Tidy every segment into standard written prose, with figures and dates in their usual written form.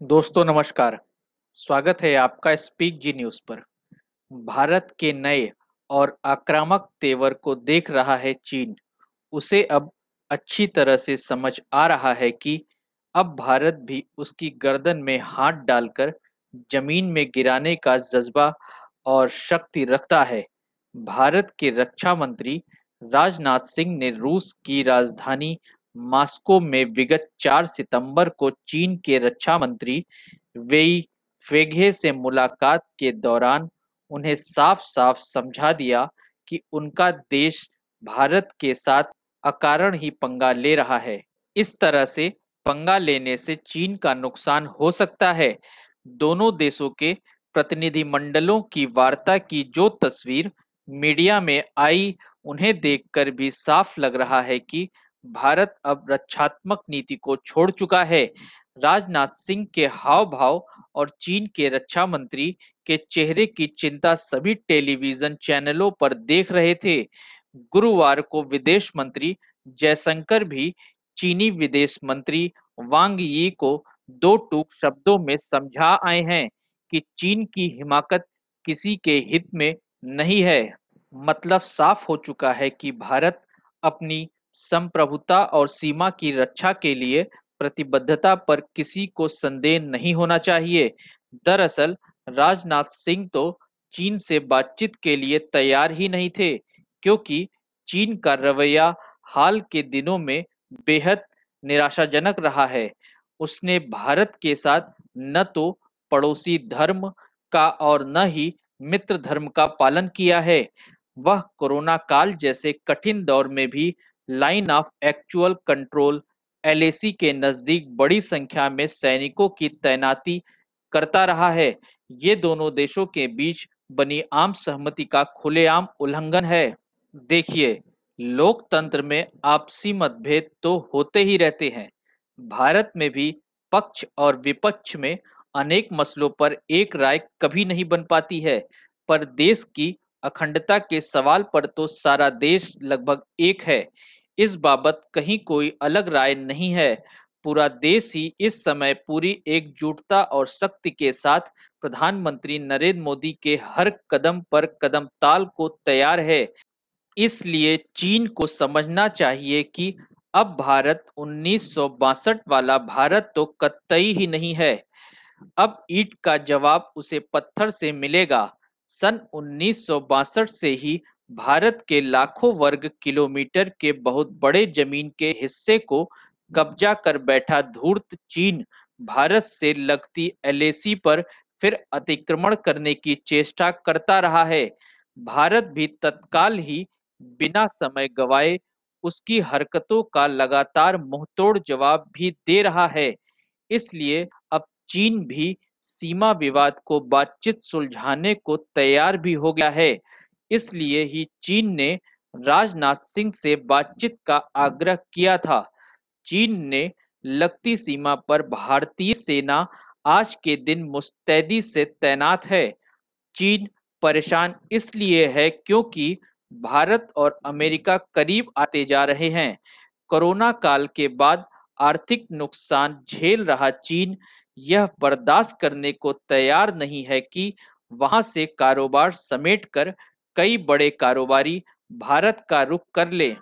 दोस्तों नमस्कार। स्वागत है आपका स्पीक जी न्यूज़ पर। भारत के नए और आक्रामक तेवर को देख रहा है चीन। उसे अब अच्छी तरह से समझ आ रहा है कि अब भारत भी उसकी गर्दन में हाथ डालकर जमीन में गिराने का जज्बा और शक्ति रखता है। भारत के रक्षा मंत्री राजनाथ सिंह ने रूस की राजधानी मॉस्को में विगत 4 सितंबर को चीन के रक्षा मंत्री वेई फेघे से मुलाकात के दौरान उन्हें साफ-साफ समझा दिया कि उनका देश भारत के साथ अकारण ही पंगा ले रहा है। इस तरह से पंगा लेने से चीन का नुकसान हो सकता है। दोनों देशों के प्रतिनिधिमंडलों की वार्ता की जो तस्वीर मीडिया में आई, उन्हें देखकर भी साफ लग रहा है कि भारत अब रक्षात्मक नीति को छोड़ चुका है। राजनाथ सिंह के हाव-भाव और चीन के रक्षा मंत्री के चेहरे की चिंता सभी टेलीविजन चैनलों पर देख रहे थे। गुरुवार को विदेश मंत्री जयशंकर भी चीनी विदेश मंत्री वांग यी को दो टूक शब्दों में समझा आए हैं कि चीन की हिमाकत किसी के हित में नहीं है। मतलब साफ हो चुका है कि भारत अपनी संप्रभुता और सीमा की रक्षा के लिए प्रतिबद्धता पर किसी को संदेह नहीं होना चाहिए। दरअसल राजनाथ सिंह तो चीन से बातचीत के लिए तैयार ही नहीं थे, क्योंकि चीन का रवैया हाल के दिनों में बेहद निराशाजनक रहा है। उसने भारत के साथ न तो पड़ोसी धर्म का और न ही मित्र धर्म का पालन किया है। वह कोरोना काल जैसे कठिन दौर में भी line of actual control LAC के नजदीक बड़ी संख्या में सैनिकों की तैनाती करता रहा है। ये दोनों देशों के बीच बनी आम सहमति का खुलेआम उल्लंघन है। देखिए, लोकतंत्र में आपसी मतभेद तो होते ही रहते हैं। भारत में भी पक्ष और विपक्ष में अनेक मसलों पर एक राय कभी नहीं बन पाती है, पर देश की अखंडता के सवाल पर तो सारा देश लगभग एक है। इस बाबत कहीं कोई अलग राय नहीं है। पूरा देश ही इस समय पूरी एकजुटता और शक्ति के साथ प्रधानमंत्री नरेंद्र मोदी के हर कदम पर कदम ताल को तैयार है। इसलिए चीन को समझना चाहिए कि अब भारत 1962 वाला भारत तो कतई ही नहीं है। अब ईंट का जवाब उसे पत्थर से मिलेगा। सन 1962 से ही भारत के लाखों वर्ग किलोमीटर के बहुत बड़े जमीन के हिस्से को कब्जा कर बैठा धूर्त चीन भारत से लगती एलएसी पर फिर अतिक्रमण करने की चेष्टा करता रहा है। भारत भी तत्काल ही बिना समय गवाए उसकी हरकतों का लगातार मुंहतोड़ जवाब भी दे रहा है। इसलिए अब चीन भी सीमा विवाद को बातचीत सुलझाने को तैयार भी हो गया है। इसलिए ही चीन ने राजनाथ सिंह से बातचीत का आग्रह किया था। चीन ने लगती सीमा पर भारतीय सेना आज के दिन मुस्तैदी से तैनात है। चीन परेशान इसलिए है क्योंकि भारत और अमेरिका करीब आते जा रहे हैं। कोरोना काल के बाद आर्थिक नुकसान झेल रहा चीन यह बर्दाश्त करने को तैयार नहीं है कि वहां से कारोबार समेटकर कई बड़े कारोबारी भारत का रुख कर ले।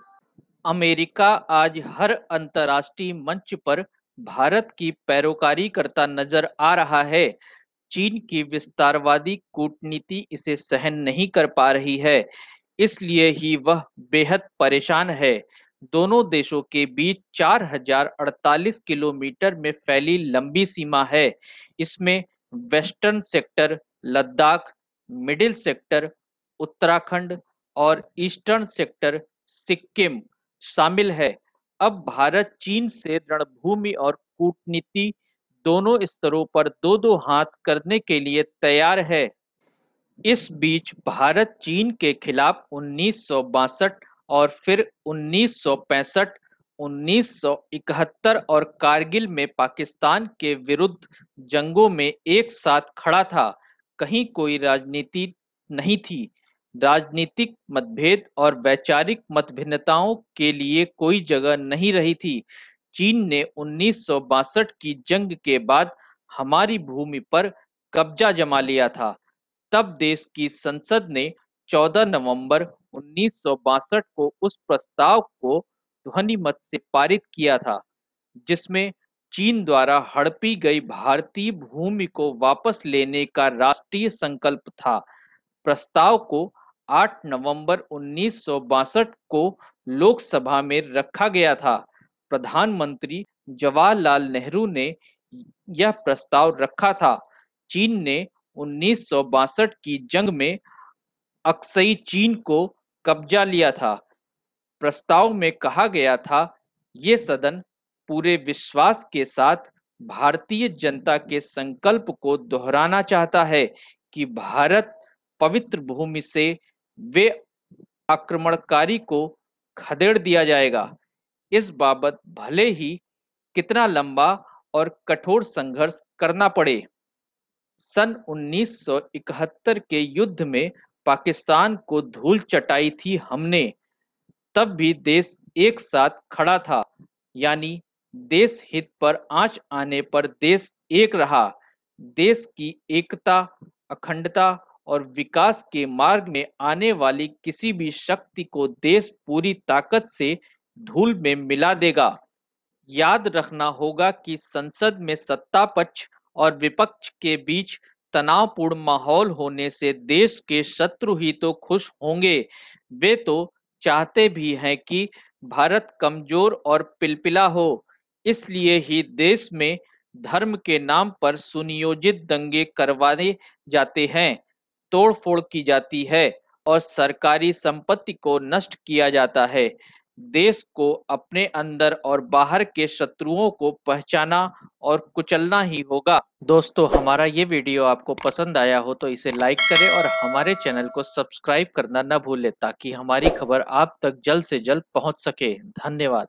अमेरिका आज हर अंतर्राष्ट्रीय मंच पर भारत की पैरोकारी करता नजर आ रहा है। चीन की विस्तारवादी कूटनीति इसे सहन नहीं कर पा रही है, इसलिए ही वह बेहद परेशान है। दोनों देशों के बीच 4048 किलोमीटर में फैली लंबी सीमा है। इसमें western sector Ladakh, middle sector Uttarakhand और ईस्टर्न सेक्टर सिक्किम शामिल है। अब भारत चीन से रणभूमि और कूटनीति दोनों स्तरों पर दो-दो हाथ करने के लिए तैयार है। इस बीच भारत चीन के खिलाफ 1962 और फिर 1965, 1971 और कारगिल में पाकिस्तान के विरुद्ध जंगों में एक साथ खड़ा था। कहीं कोई राजनीति नहीं थी। राजनीतिक मतभेद और वैचारिक मतभिन्नताओं के लिए कोई जगह नहीं रही थी। चीन ने 1962 की जंग के बाद हमारी भूमि पर कब्जा जमा लिया था। तब देश की संसद ने 14 नवंबर 1962 को उस प्रस्ताव को ध्वनि मत से पारित किया था, जिसमें चीन द्वारा हड़पी गई भारतीय भूमि को वापस लेने का राष्ट्रीय संकल्प था। प्रस्ताव को 8 नवंबर 1962 को लोकसभा में रखा गया था। प्रधानमंत्री जवाहरलाल नेहरू ने यह प्रस्ताव रखा था। चीन ने 1962 की जंग में अक्सई चीन को कब्जा लिया था। प्रस्ताव में कहा गया था, ये सदन पूरे विश्वास के साथ भारतीय जनता के संकल्प को दोहराना चाहता है कि भारत पवित्र भूमि से वे आक्रमणकारी को खदेड़ दिया जाएगा। इस बाबत भले ही कितना लंबा और कठोर संघर्ष करना पड़े। सन 1971 के युद्ध में पाकिस्तान को धूल चटाई थी हमने, तब भी देश एक साथ खड़ा था। यानी देश हित पर आंच आने पर देश एक रहा। देश की एकता, अखंडता और विकास के मार्ग में आने वाली किसी भी शक्ति को देश पूरी ताकत से धूल में मिला देगा। याद रखना होगा कि संसद में सत्ता पक्ष और विपक्ष के बीच तनावपूर्ण माहौल होने से देश के शत्रु ही तो खुश होंगे। वे तो चाहते भी हैं कि भारत कमजोर और पिलपिला हो। इसलिए ही देश में धर्म के नाम पर सुनियोजित दंगे करवाए जाते हैं, तोड़फोड़ की जाती है और सरकारी संपत्ति को नष्ट किया जाता है। देश को अपने अंदर और बाहर के शत्रुओं को पहचाना और कुचलना ही होगा। दोस्तों, हमारा ये वीडियो आपको पसंद आया हो तो इसे लाइक करें और हमारे चैनल को सब्सक्राइब करना न भूलें, ताकि हमारी खबर आप तक जल्द से जल्द पहुंच सके। धन्यवाद।